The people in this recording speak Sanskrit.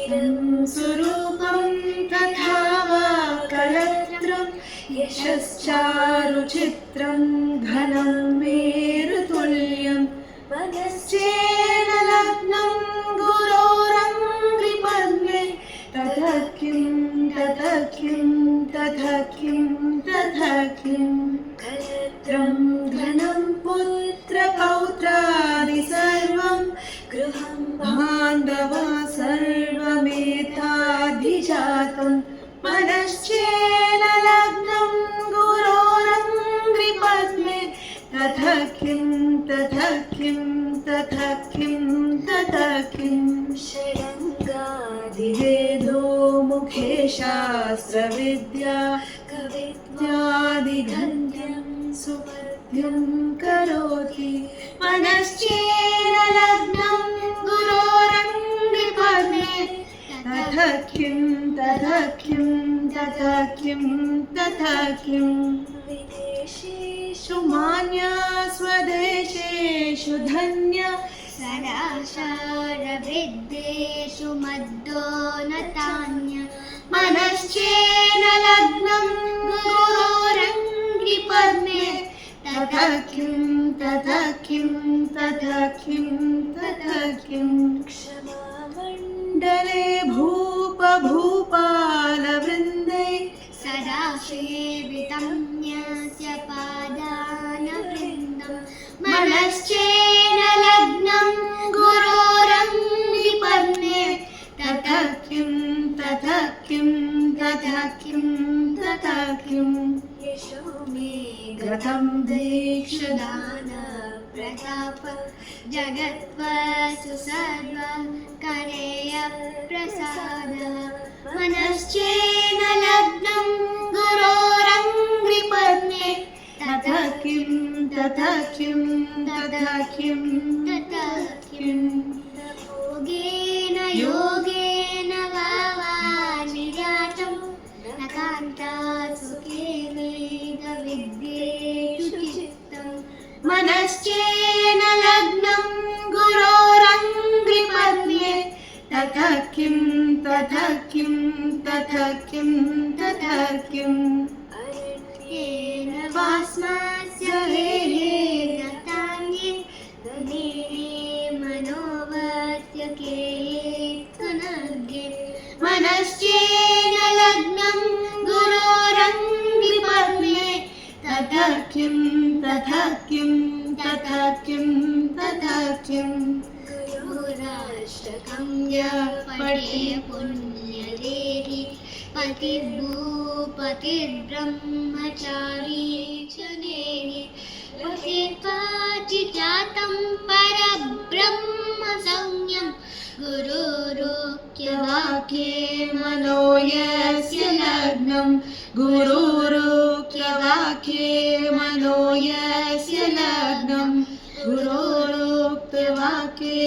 स्वरूपं तथा वा कलत्रं यशश्चारुचित्रं घनं मेरुतुल्यं मनश्चेन लग्नं गुरोरङ्घ्रिपद्मे ततः किं ततः किं ततः किं ततः किं कलत्रं घनं पुत्रपौत्रादि सर्वं गृहं बान्धवा सर्वमेताधिजातं मनश्चेन लग्नं गुरोरङ्घ्रिपद्मे ततः किं ततः किं ततः किं ततः किं षडङ्गादिवेदो मुखे शास्त्रविद्या कविद्यादिगन्ध्यं सुपद्यं करोति मनश्चेन लग्नं गुरोरङ्घ्रिपद्मे ततः किं ततः किं ततः किं ततः किं विदेशेषु मान्या स्वदेशेषु धन्या सदाचारवृद्धेषु मद्दोनतान्य मनश्चेन लग्नं गुरोरङ्घ्रिपद्मे ततः किं ततः किं ततः किं ततः किं क्षमामण्डले भूपभूपालवृन्दै सदा सेवितं न्यस्य पादानवृन्दं मनश्चेन लग्नं गुरोरङ्घ्रिपद्मे ततः किं ततः किं ततः किं ततः किं यशो मे गतं दीक्षदान प्रताप जगत्वसु सर्व करेय प्रसाद मनश्चेन लग्नं गुरोरङ्घ्रिपद्मे ततः किं ततः किं ततः किं ततः किं भोगेन योगेन वा निरातं न कान्ता सुखेनेदविद्येषु चित्तं मनश्चेन लग्नं गुरोरङ्घ्रिपद्मे ततः किं ततः किं ततः किं ततः किम् अरण्येन वास्मास्य हेहेरतान्ये गणेने मनोवर्त्यके त्वनर्घे मनश्चेन लग्नं गुरोरङ्घ्रिपद्मे ततः किं ततः किं ततः किं ततः किं गुरुराष्टकं यः पठे पुण्यदेहि पतिर्भूपतिर्ब्रह्मचारी च नेहि पतिर्वाचिजातं परब्रह्म संज्ञं गुरुरुक्यवाक्ये मनो यस्य लग्नं गुरुरुक्तवाक्ये मनो यस्य लग्नं गुरुरुक्तवाक्ये